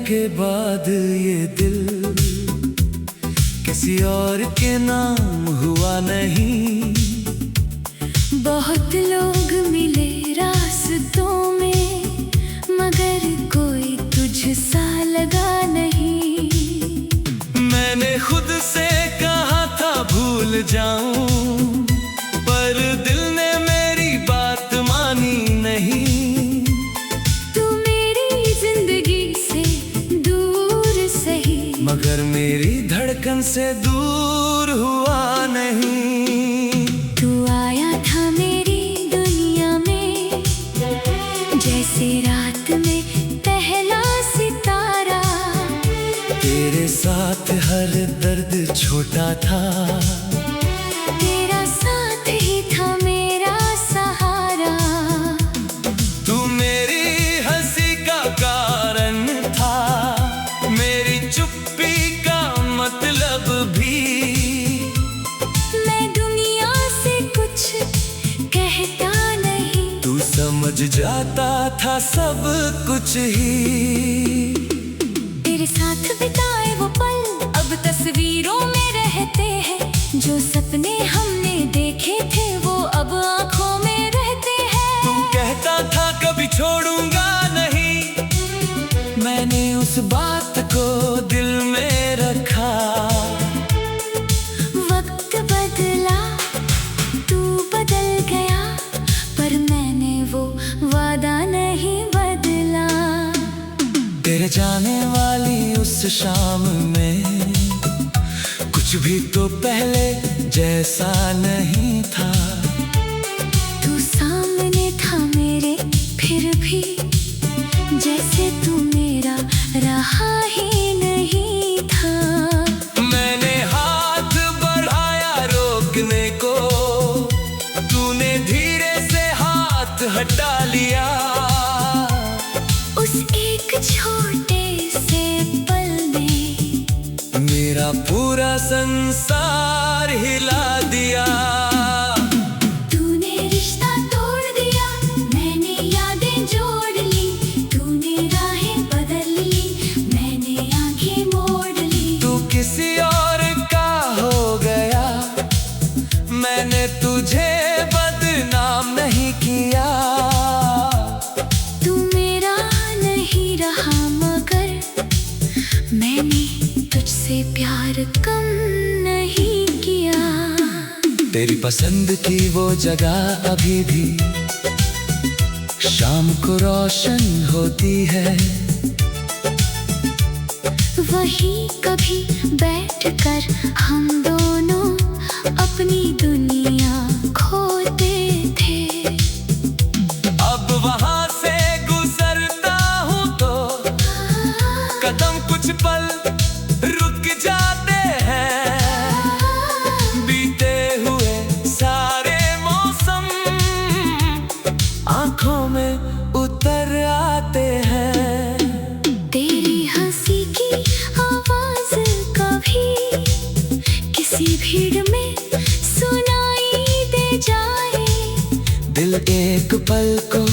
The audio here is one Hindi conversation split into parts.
के बाद ये दिल किसी और के नाम हुआ नहीं। बहुत लोग मिले रास्तों में, मगर कोई तुझसा लगा नहीं। मैंने खुद से कहा था भूल जाऊं, पर दिल ने मेरी बात मानी नहीं। तू मेरी जिंदगी से दूर सही, मगर मेरी धड़कन से दूर हुआ नहीं। तू आया था मेरी दुनिया में, जैसे रात में पहला सितारा। तेरे साथ हर दर्द छोटा था, तेरा साथ ही था मेरा सहारा। तू मेरी हंसी का कारण था, मेरी चुप्पी का मतलब भी। मैं दुनिया से कुछ कहता नहीं, तू समझ जाता था सब कुछ ही। तेरे साथ बिताए वो पल अब तस्वीरों में रहते हैं। जो सपने हमने देखे थे वो अब आंखों में रहते हैं। तू कहता था कभी छोड़ूंगा नहीं, मैंने उस बात को दिल में रखा। वक्त बदला, तू बदल गया, पर मैंने वो वादा नहीं बदला। तेरे जाने वाली उस शाम में कुछ भी तो पहले जैसा नहीं था। तू सामने था मेरे, फिर भी जैसे तू मेरा रहा ही नहीं था। मैंने हाथ बढ़ाया रोकने को, तूने धीरे से हाथ हटा लिया। उस एक छोटे से पल में मेरा पूरा संसार हिला दिया। तूने रिश्ता तोड़ दिया, मैंने यादें जोड़ ली। तूने राहें बदल ली, मैंने आंखें मोड़ ली। तू किसी और का हो गया, मैंने तुझे बदनाम नहीं किया। तू मेरा नहीं रहा, मगर मैंने तुझसे प्यार कम नहीं किया। तेरी पसंद की वो जगह अभी भी शाम को रोशन होती है। वहीं कभी बैठकर हम दोनों अपनी दुनिया खोते थे। अब वहां से गुजरता हूँ तो कदम कुछ पल रुक जाते हैं। बीते हुए सारे मौसम आंखों में उतर आते हैं। तेरी हंसी की आवाज कभी किसी भीड़ में सुनाई दे जाए। दिल एक पल को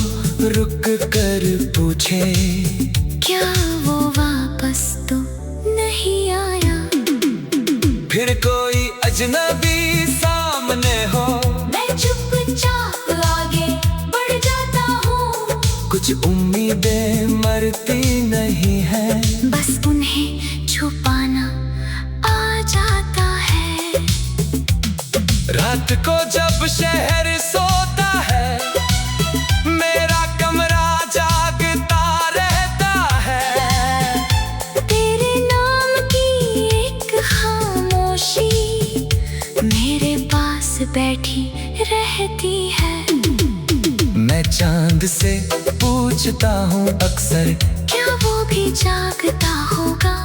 रुक कर पूछे, क्या वो वापस तो नहीं आया? फिर कोई अजनबी सामने हो, मैं चुपचाप आगे बढ़ जाता हूँ। कुछ उम्मीदें मरती नहीं है, बस उन्हें छुपाना आ जाता है। रात को जब शहर सोता है, मेरा कमरा जागता रहता है। तेरे नाम की एक खामोशी मेरे पास बैठी रहती है। मैं चांद से पूछता हूँ अक्सर, क्या वो भी जागता होगा?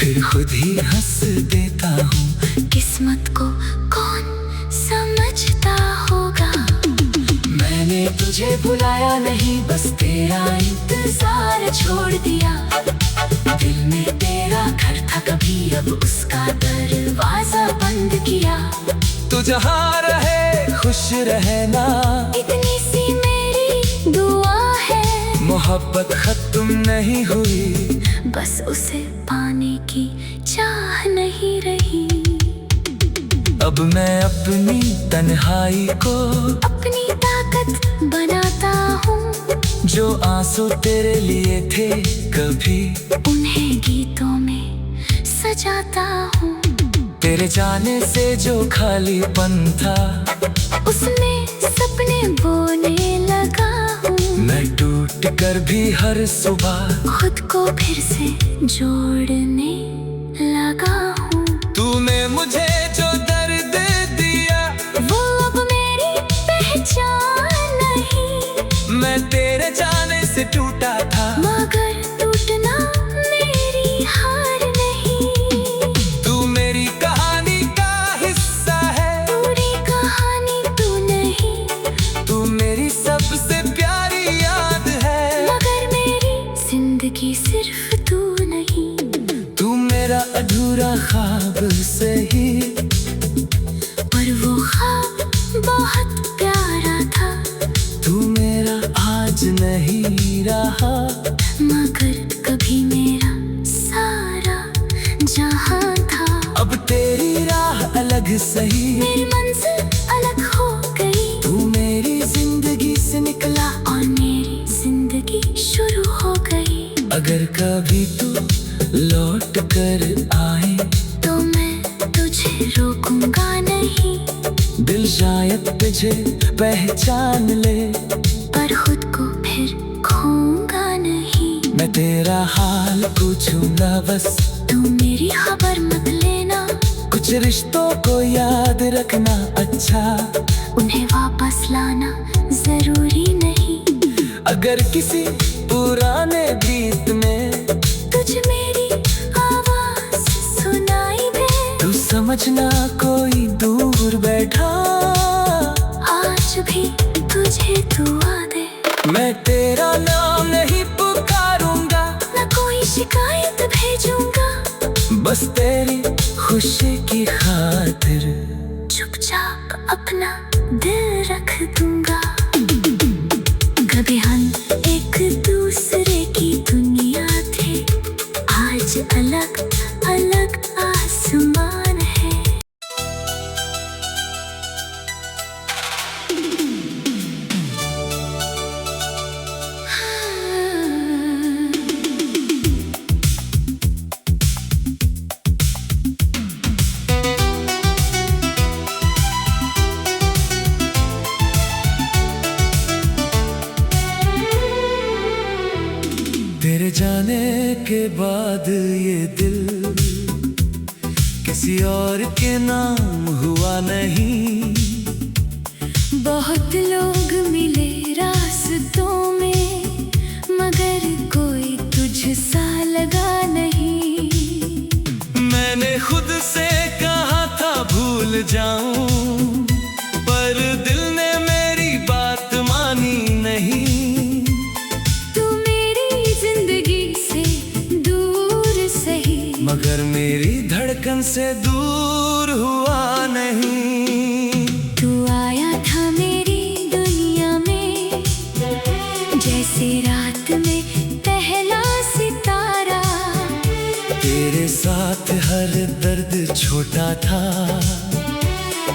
फिर खुद ही हंस देता हूँ। किस्मत को कौन समझता होगा? मैंने तुझे बुलाया नहीं, बस तेरा इंतजार छोड़ दिया। दिल में तेरा घर था कभी, अब उसका दरवाजा बंद किया। तू जहाँ रहे खुश रहना, इतनी सी मेरी दुआ है। मोहब्बत खत्म नहीं हुई, बस उसे पाने की चाह नहीं रही। अब मैं अपनी तन्हाई को अपनी ताकत बनाता हूँ। जो आंसू तेरे लिए थे कभी उन्हें गीतों में सजाता हूँ। तेरे जाने से जो खालीपन था उसमें सपने बोने लगा हूँ। मैं टूट कर भी हर सुबह खुद को फिर से जोड़ने लगा हूँ। तूने मुझे जो दर्द दिया वो अब मेरी पहचान नहीं। मैं तेरे जाने से टूटा था, मगर टूटना मेरी हार नहीं। तू मेरी कहानी का हिस्सा है। पूरी कहानी तू नहीं, तू मेरी सबसे प्यारी याद है। मगर मेरी जिंदगी सिर्फ तू नहीं। तू मेरा अधूरा ख्वाब सही, पर वो ख्वाब बहुत प्यारा था। तू मेरा आज नहीं रहा, मगर कभी मेरा सारा जहां था। अब तेरी राह अलग सही, मेरी मंजिल अलग हो गई। तू मेरी जिंदगी से निकला और मेरी जिंदगी शुरू हो गई। अगर कभी तू लौट कर आए तो मैं तुझे रोकूंगा नहीं। दिल शायद तुझे पहचान ले, पर खुद को फिर खोऊंगा नहीं। मैं तेरा हाल पूछूंगा बस, तू मेरी खबर मत लेना। कुछ रिश्तों को याद रखना अच्छा, उन्हें वापस लाना जरूरी नहीं। अगर किसी पुराने गीत में तुझ मेरी आवाज सुनाई दे, तू समझना कोई दूर बैठा आज भी तुझे दुआ दे। मैं तेरा नाम नहीं पुकारूंगा, न कोई शिकायत भेजूंगा। बस तेरी खुशी की खातिर चुपचाप अपना दिल रख दूंगा। कभी हम एक दूसरे की दुनिया थे, आज अलग अलग आसमान है। तेरे जाने के बाद ये दिल किसी और के नाम हुआ नहीं। बहुत लोग मिले रास्तों में, मगर कोई तुझसा लगा नहीं। मैंने खुद से कहा था भूल जाऊं, पर दिल ने मेरी बात मानी नहीं। तू मेरी जिंदगी से दूर सही, मगर मेरी धड़कन से दूर हुआ नहीं। तू आया था मेरी दुनिया में, जैसे रात में पहला सितारा। तेरे साथ हर दर्द छोटा था,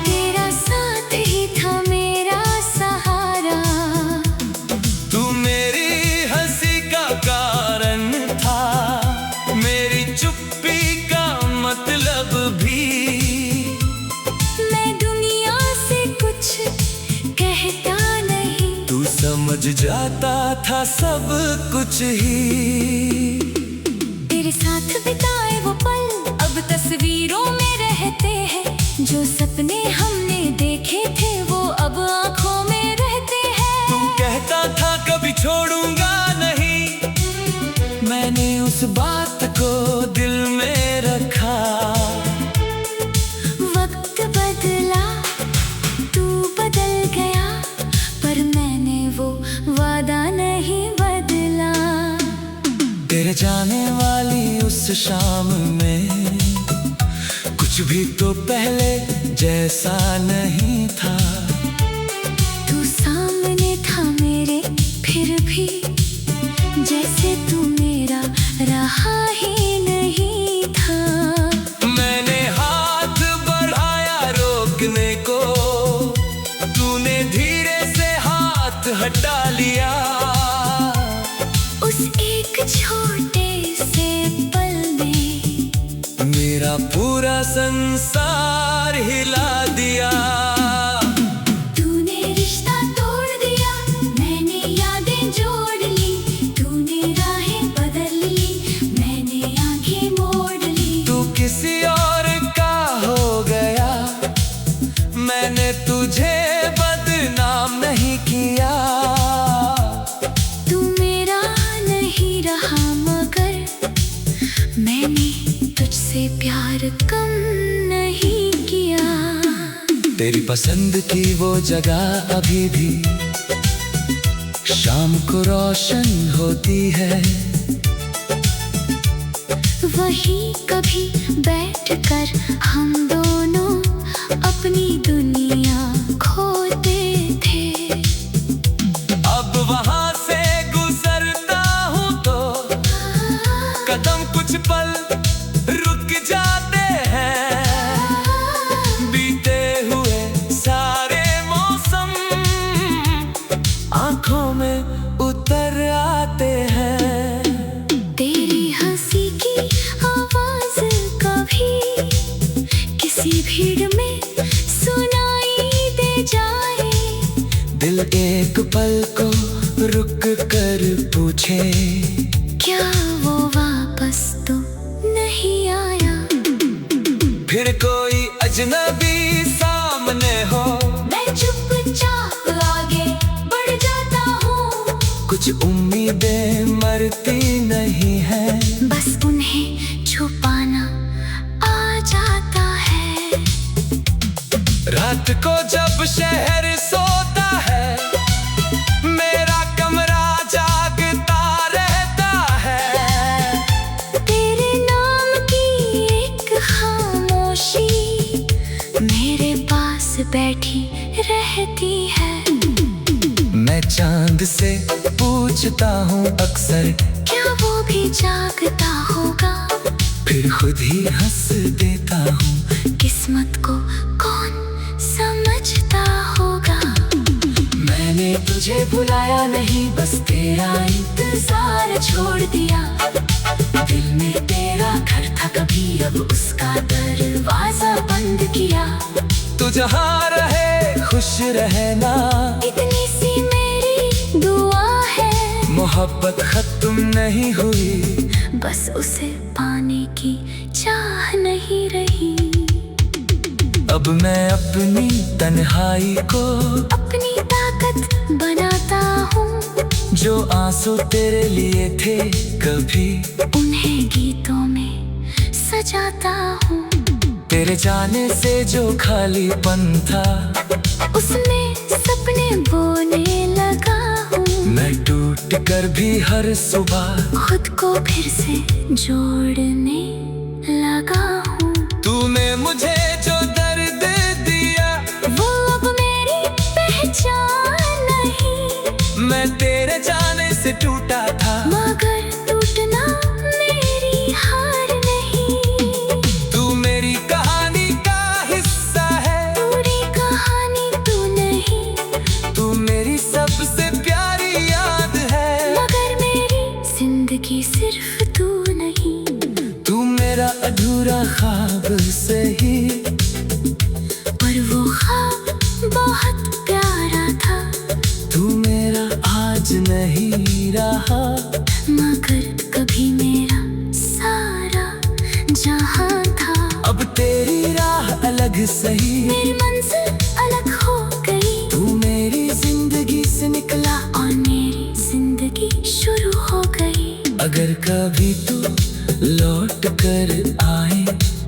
तेरा साथ ही था मेरा सहारा। तू मेरी हंसी का कारण था, मेरी चुप्पी का मतलब भी। मैं दुनिया से कुछ कहता नहीं, तू समझ जाता था सब कुछ ही। तेरे साथ बिताए वो पल अब तस्वीरों में रहते हैं। जो सपने हमने देखे थे वो अब आंखों में रहते हैं। तू कहता था कभी छोड़ूंगा नहीं, मैंने उस बात को दिल में रखा। वक्त बदला, तू बदल गया, पर मैंने वो वादा नहीं बदला। तेरे जाने वाली उस शाम में कुछ भी तो पहले जैसा नहीं था। तू सामने था मेरे, फिर भी जैसे तू मेरा रहा हटा लिया। उस एक छोटे से पल में मेरा पूरा संसार हिला दिया। तूने रिश्ता तोड़ दिया, मैंने यादें जोड़ ली। तूने राहें बदल ली, मैंने आंखें मोड़ ली। तू किसी और का हो गया, मैंने तुझे बदनाम नहीं किया। तू मेरा नहीं रहा मगर मैंने तुझसे प्यार कम नहीं किया। तेरी पसंद की वो जगह अभी भी शाम को रोशन होती है। वही कभी बैठकर हम दोनों अपनी दुनिया खोते थे। अब वहां से गुजरता हूँ तो कदम कुछ पल रुक जाते हैं। बीते हुए सारे मौसम आंखों में उतर आते हैं। तेरी हंसी की आवाज कभी किसी भीड़ में सुनाई दे जाए। दिल एक पल को रुक कर पूछे, क्या वो वापस तो नहीं आया? फिर कोई अजनबी सामने हो, मैं चुपचाप आगे बढ़ जाता हूँ। कुछ उम्मीदें मरती नहीं है, बस उन्हें छुपाना आ जाता है। रात को जब शहर सोता है, मेरा कमरा जागता रहता है। तेरे नाम की एक खामोशी मेरे पास बैठी रहती है। मैं चांद से पूछता हूँ अक्सर, क्या वो भी जागता होगा? फिर खुद ही हंस देता हूँ। किस्मत को कौन समझता होगा? मैंने तुझे भुलाया नहीं, बस तेरा इंतजार छोड़ दिया। दिल में तेरा घर था कभी, अब उसका दरवाजा बंद किया। तू जहाँ रहे खुश रहना, इतनी सी मेरी दुआ है। मोहब्बत खत्म नहीं हुई, बस उसे पाने की चाह नहीं रही। अब मैं अपनी तन्हाई को अपनी ताकत बनाता हूँ। जो आंसू तेरे लिए थे कभी, उन्हें गीतों में सजाता हूँ। तेरे जाने से जो खालीपन था, उसमें सपने बोने लगा हूँ। मैं टूट कर भी हर सुबह खुद को फिर से जोड़ने लगा हूँ। तूने मुझे जो दर्द दिया, वो अब मेरी पहचान नहीं। मैं तेरे जाने से टूटा था, मगर टूटना मेरी हार नहीं। तू मेरी कहानी का हिस्सा है। पूरी कहानी तू नहीं, तू मेरी सबसे प्यारी याद है। मगर मेरी जिंदगी सिर्फ तू नहीं। तू मेरा अधूरा ख्वाब सही, पर वो ख्वाब बहुत प्यारा था। तू मेरा आज नहीं रहा, मगर कभी मेरा सारा जहां था। अब तेरी राह अलग सही, मेरी मंजिल अलग हो गई। तू मेरी जिंदगी से निकला और मेरी जिंदगी शुरू हो गई। अगर कभी तू लौट कर आए,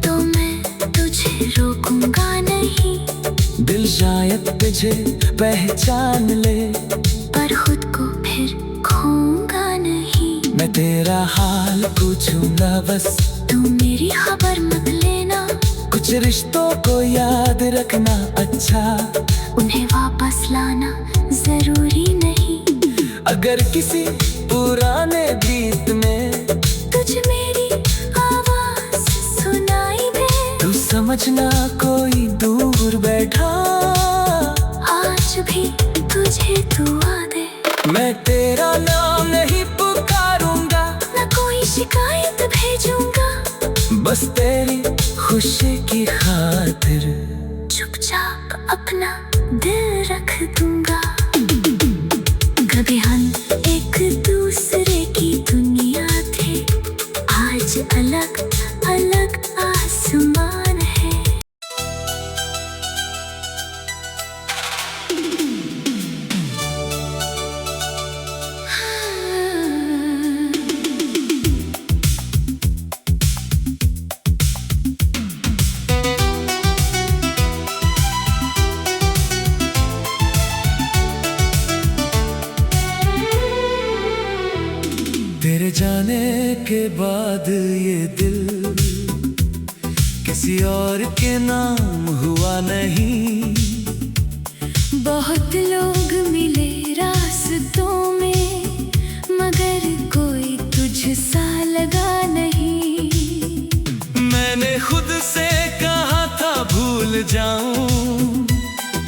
तो मैं तुझे रोकूंगा नहीं। दिल शायद तुझे पहचान ले, पर खुद को फिर खोऊंगा नहीं। मैं तेरा हाल पूछूंगा बस, तू मेरी खबर मत लेना। कुछ रिश्तों को याद रखना अच्छा, उन्हें वापस लाना जरूरी नहीं। अगर किसी पुराने गीत में तुझ मेरी आवाज सुनाई दे, तू समझना कोई दूर बैठा आज भी तुझे दुआ दे। खुशी की खातिर चुपचाप अपना दिल रख दूंगा। कभी हम एक दूसरे की दुनिया थे, आज अलग अलग आसमान है। तेरे जाने के बाद ये दिल किसी और के नाम हुआ नहीं। बहुत लोग मिले रास्तों में, मगर कोई तुझसा लगा नहीं। मैंने खुद से कहा था भूल जाऊं,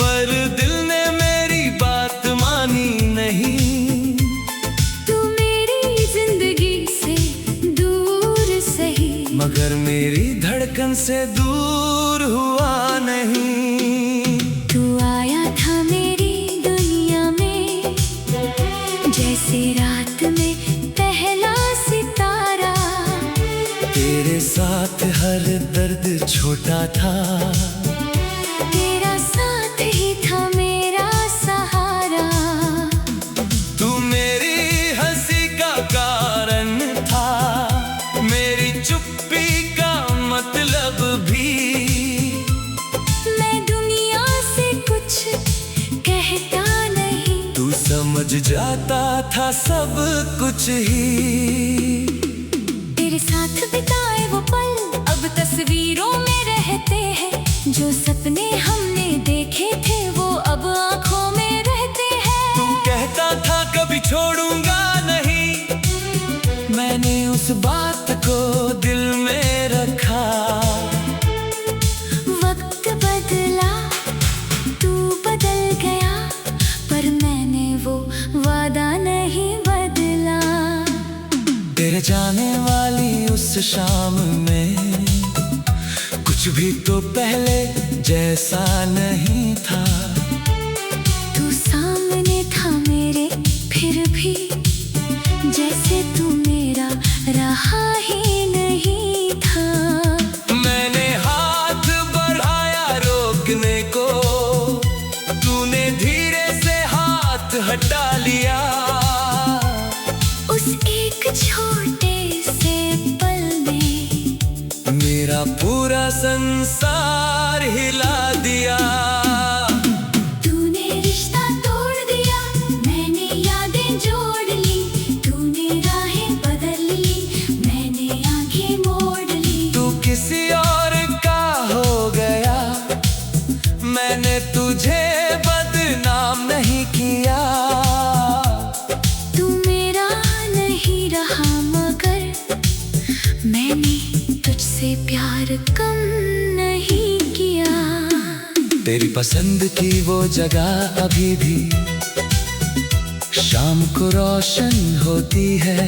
पर दिल ने मेरी बात मानी नहीं। मगर मेरी धड़कन से दूर हुआ नहीं। तू आया था मेरी दुनिया में, जैसे रात में पहला सितारा। तेरे साथ हर दर्द छोटा था, तेरा साथ ही था मेरा सहारा। तू मेरी हंसी का कारण था, मेरी चुप्पी का मतलब भी। मैं दुनिया से कुछ कहता नहीं, तू समझ जाता था सब कुछ ही। तेरे साथ बिताए वो पल अब तस्वीरों में रहते हैं। जो सपने हमने देखे थे वो अब आँखों में रहते हैं। तू कहता था कभी छोड़ूंगा नहीं, मैंने उस बात को दिल में रखा। वक्त बदला, तू बदल गया, पर मैंने वो वादा नहीं बदला। तेरे जाने वाली उस शाम में कुछ भी तो पहले जैसा नहीं था। तू सामने था मेरे, फिर भी जैसे तू मेरा रहा ही नहीं था। मैंने हाथ बढ़ाया रोकने को, तूने धीरे से हाथ हटा लिया। उस एक छोटे से पल में मेरा पूरा संसार हिला दिया। तूने रिश्ता तोड़ दिया, मैंने यादें जोड़ ली। तूने राहें बदल ली, मैंने आंखें मोड़ ली। तू किसी और का हो गया, मैंने तुझे बदनाम नहीं किया। तू मेरा नहीं रहा, मगर मैंने तुझसे प्यार कम नहीं किया। तेरी पसंद की वो जगह अभी भी शाम को रोशन होती है।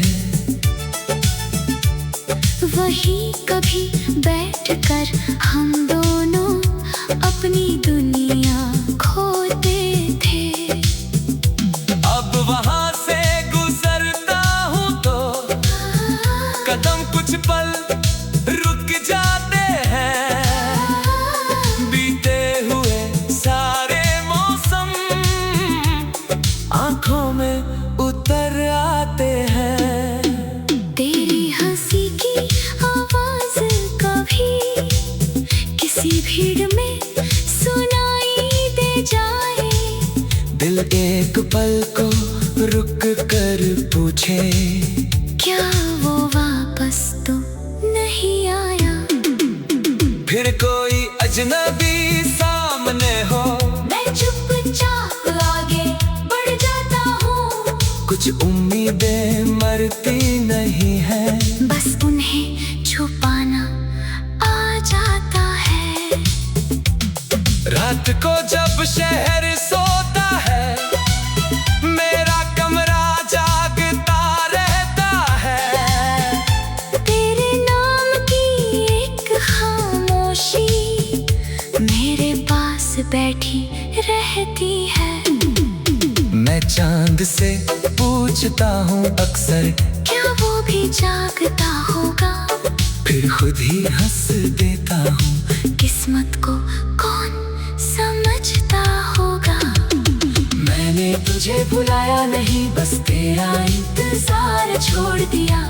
वही कभी बैठकर हम दोनों अपनी दुनिया खोते थे। अब वहां से गुजरता हूँ तो कदम कुछ पल रुक जाते हैं। बीते हुए सारे मौसम आंखों में उतर आते हैं। तेरी हंसी की आवाज कभी किसी भीड़ में सुनाई दे जाए। दिल एक पल को रुक कर पूछे, क्या वो वापस तो नहीं आया। फिर कोई अजनबी सामने हो, मैं चुपचाप आगे बढ़ जाता हूँ। कुछ उम्मीदें मरती नहीं है, बस उन्हें छुपाना आ जाता है। रात को जब शहर सोता है, मेरा कमरा जागता रहता है। तेरे नाम की एक खामोश बैठी रहती है। मैं चांद से पूछता हूँ अक्सर, क्या वो भी जागता होगा? फिर खुद ही हंस देता हूँ। किस्मत को कौन समझता होगा? मैंने तुझे भुलाया नहीं, बस तेरा इंतजार छोड़ दिया।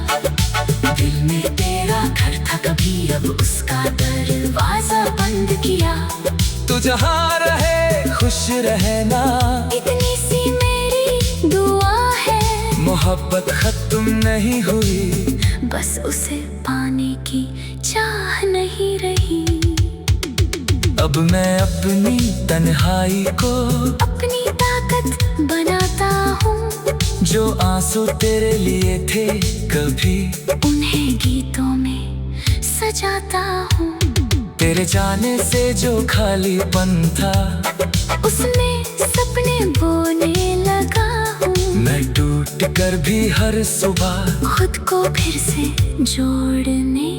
दिल में तेरा घर था कभी, अब उसका दरवाजा बंद किया। तू जहाँ रहे खुश रहना, इतनी सी मेरी दुआ है। मोहब्बत खत्म नहीं हुई, बस उसे पाने की चाह नहीं रही। अब मैं अपनी तन्हाई को अपनी ताकत बनाता हूँ। जो आंसू तेरे लिए थे कभी, उन्हें गीतों में सजाता हूँ। तेरे जाने से जो खालीपन था, उसमें सपने बोने लगा हूँ। मैं टूट कर भी हर सुबह खुद को फिर से जोड़ने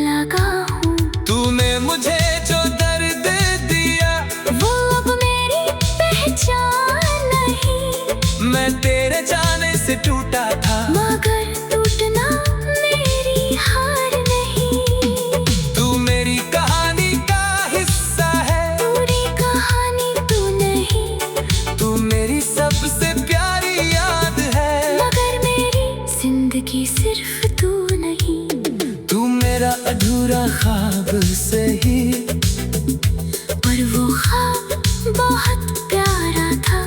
लगा हूँ। तूने मुझे जो दर्द दिया, वो अब मेरी पहचान नहीं। मैं तेरे जाने से टूटा था, मगर टूटना मेरी हार नहीं। तू मेरी कहानी का हिस्सा है। पूरी कहानी तू नहीं, तू मेरी सबसे प्यारी याद है। मगर मेरी जिंदगी सिर्फ तू नहीं। तू मेरा अधूरा ख्वाब सही, पर वो ख्वाब बहुत प्यारा था।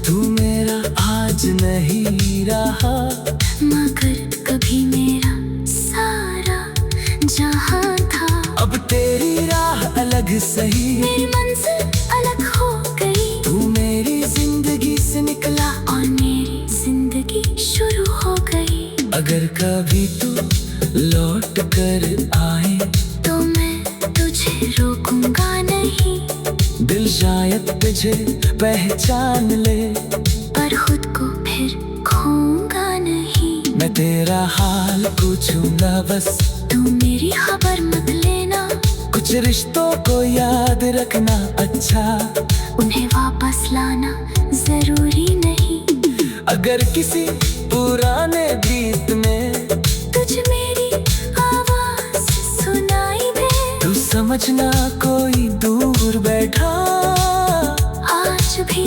तू मेरा आज नहीं रहा, मगर कभी मेरा सारा जहां था। अब तेरी राह अलग सही, मेरी मंजिल अलग हो गई। तू मेरी जिंदगी से निकला, और मेरी जिंदगी शुरू हो गई। अगर कभी तू लौट कर आए, तो मैं तुझे रोकूंगा नहीं। दिल शायद तुझे पहचान ले, पर खुद को फिर खोऊंगा नहीं। मैं तेरा हाल पूछूंगा बस, तू मेरी खबर मत लेना। कुछ रिश्तों को याद रखना अच्छा, उन्हें वापस लाना जरूरी नहीं। अगर किसी पुराने गीत में तुझ मेरी आवाज सुनाई दे, तू समझना कोई दूर बैठा, आज भी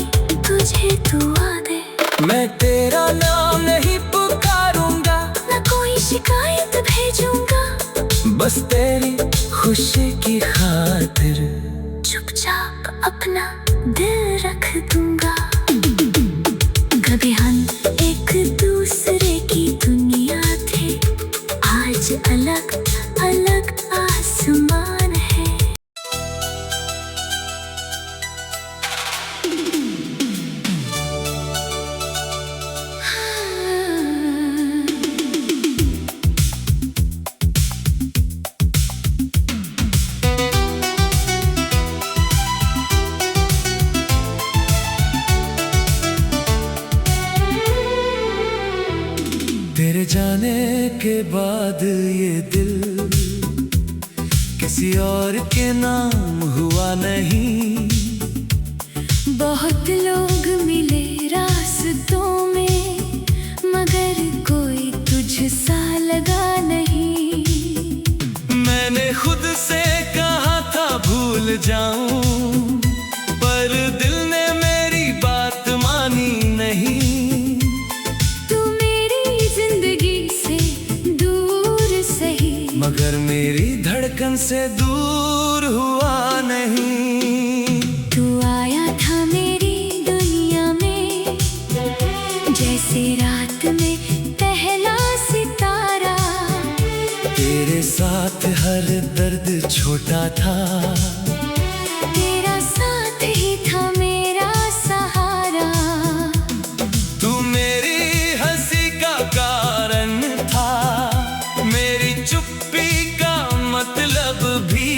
तुझे दुआ दे। मैं तेरा नाम नहीं पुकारूंगा, न कोई शिकायत भेजूंगा। बस तेरी खुशी की खातिर चुपचाप अपना दिल रख दूंगा। कभी हम एक दूसरे की दुनिया थे, आज अलग अलग आसमान है। तेरे जाने के बाद ये दिल किसी और के नाम हुआ नहीं। बहुत लोग मिले रास्तों में, मगर कोई तुझसा लगा नहीं। मैंने खुद से कहा था भूल जाऊं, पर दिल ने मेरी बात मानी नहीं। तू मेरी जिंदगी से दूर सही, मगर मेरी धड़कन से दूर हुआ नहीं। तू आया था मेरी दुनिया में, जैसे रात में पहला सितारा। तेरे साथ हर दर्द छोटा था, तेरा साथ ही था मेरा सहारा। तू मेरी हंसी का कारण था, मेरी चुप्पी का मतलब भी।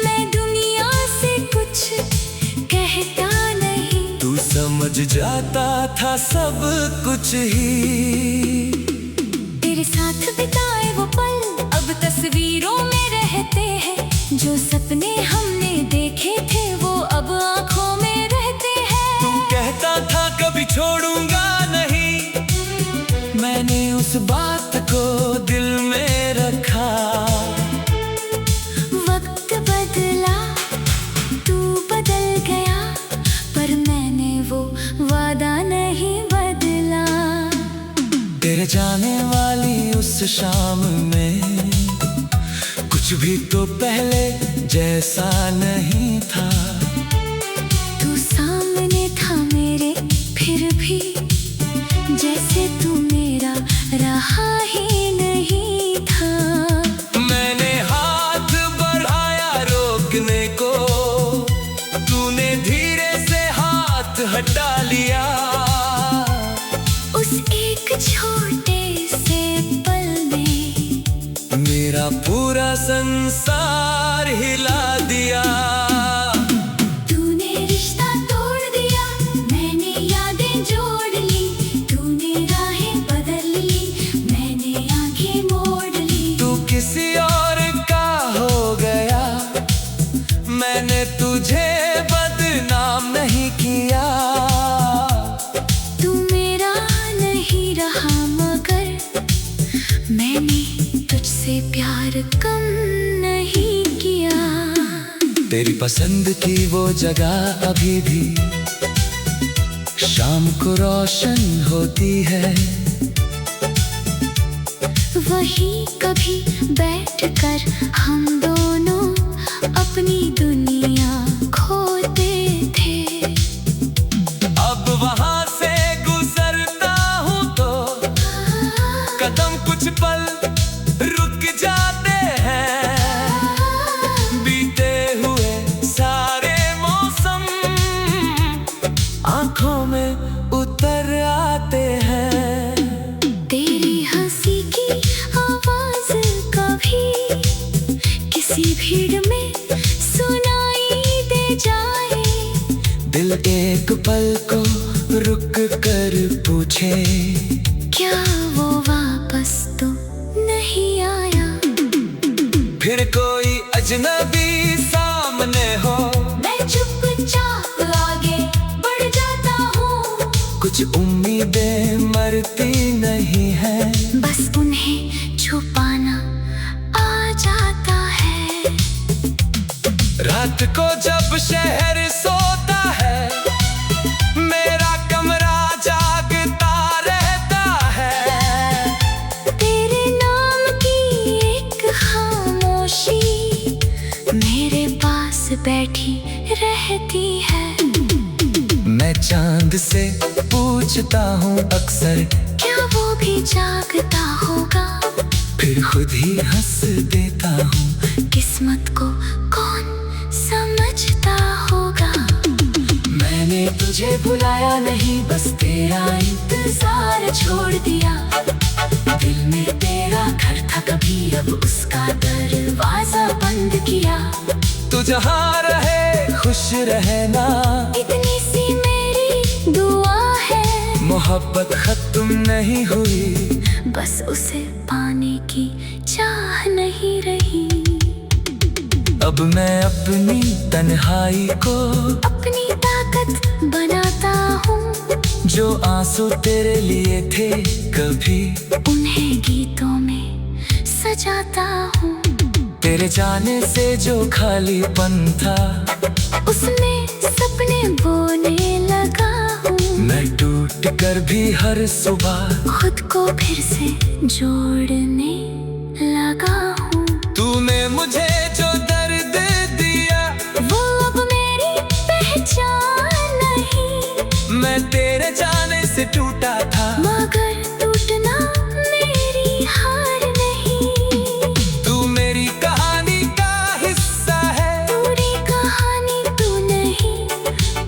मैं दुनिया से कुछ कहता नहीं, तू समझ जाता था सब कुछ ही। तेरे साथ बिताए वो पल अब तस्वीरों में रहते हैं। जो सपने हमने देखे छोड़ूंगा नहीं, मैंने उस बात को दिल में रखा। वक्त बदला, तू बदल गया, पर मैंने वो वादा नहीं बदला। तेरे जाने वाली उस शाम में कुछ भी तो पहले जैसा नहीं था। तू सामने था मेरे, फिर भी जैसे तू मेरा रहा ही नहीं था। मैंने हाथ बढ़ाया रोकने को, तूने धीरे से हाथ हटा लिया। उस एक छोटे से पल में मेरा पूरा संसार हिला दिया। तूने रिश्ता तोड़ दिया, मैंने यादें जोड़ ली। तूने राहें बदल ली, मैंने आंखें मोड़ ली। तू किसी और का हो गया, मैंने तुझे बदनाम नहीं किया। तू मेरा नहीं रहा, मगर मैंने तुझसे प्यार कम नहीं किया। तेरी पसंद की वो जगह अभी भी शाम को रोशन होती है। वही कभी बैठकर हम दोनों अपनी दुनिया खोते थे। अब वहां से गुजरता हूँ तो कदम कुछ पल रुक जाते हैं। बीते हुए सारे मौसम आंखों में उतर आते हैं। तेरी हंसी की आवाज कभी किसी भीड़ में सुनाई दे जाए। दिल एक पल को रुक कर पूछे, क्या वो वापस तो नहीं आया? फिर कोई अजनबी सामने हो, मैं चुपचाप आगे बढ़ जाता हूँ। कुछ उम्मीदें मरती नहीं है, बस उन्हें छुपाना आ जाता है। रात को जब शहर सोता है, मेरा कमरा जागता रहता है। तेरे नाम की एक खामोशी मेरे पास बैठी रहती है। मैं चांद से पूछता हूँ अक्सर, क्या वो भी जागता होगा? फिर खुद ही हंस देता हूँ। किस्मत को कौन समझता होगा? मैंने तुझे भुलाया नहीं, बस तेरा इंतजार छोड़ दिया। दिल में तेरा घर था कभी, अब उसका दरवाजा बंद किया। तू जहाँ रहे खुश रहना, इतनी सी मेरी दुआ है। मोहब्बत खत्म नहीं हुई, बस उसे पाने की चाह नहीं रही। अब मैं अपनी तन्हाई को अपनी ताकत बनाता हूँ। जो आंसू तेरे लिए थे कभी, उन्हें गीतों में सजाता हूँ। तेरे जाने से जो खालीपन था, उसमें सपने बोने लगा हूँ। मैं टूट कर भी हर सुबह खुद को फिर से जोड़ने लगा हूँ। तूने मुझे जो दर्द दिया, वो अब मेरी पहचान नहीं। मैं तेरे जाने से टूटा था, मगर टूटना मेरी हार नहीं। तू मेरी कहानी का हिस्सा है। पूरी कहानी तू नहीं,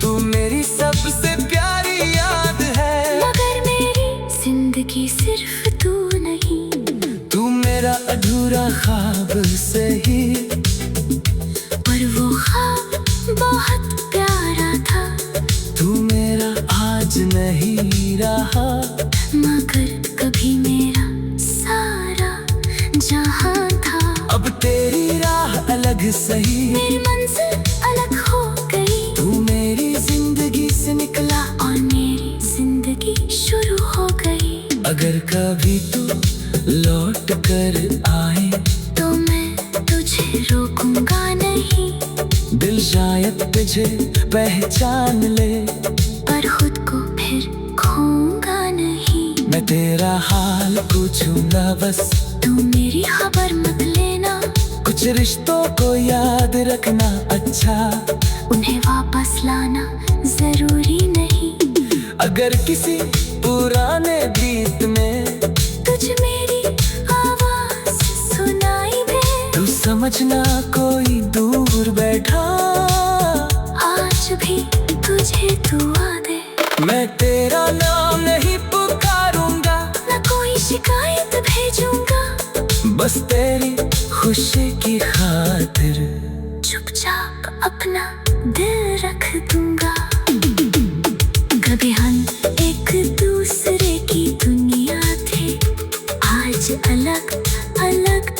तू मेरी सबसे प्यारी याद है। मगर मेरी जिंदगी सिर्फ तू नहीं। तू मेरा अधूरा ख्वाब सही, पर वो ख्वाब बहुत प्यारा था। तू मेरा आज नहीं रहा। अगर कभी तू लौट कर आए तो मैं तुझे रोकूंगा नहीं, दिल शायद तुझे पहचान ले, पर खुद को फिर खोऊंगा नहीं। मैं तेरा हाल पूछूंगा बस, तू मेरी खबर मत लेना, कुछ रिश्तों को याद रखना अच्छा, उन्हें वापस लाना जरूरी नहीं। अगर किसी पुराने गीत में तुझ मेरी आवाज सुनाई दे, तू समझना कोई दूर बैठा, आज भी तुझे दुआ दे। मैं तेरा नाम नहीं पुकारूंगा, न कोई शिकायत भेजूंगा, बस तेरी खुशी की खातिर चुपचाप अपना दिल रख दूंगा। कभी हम एक दूसरे की दुनिया थे, आज अलग अलग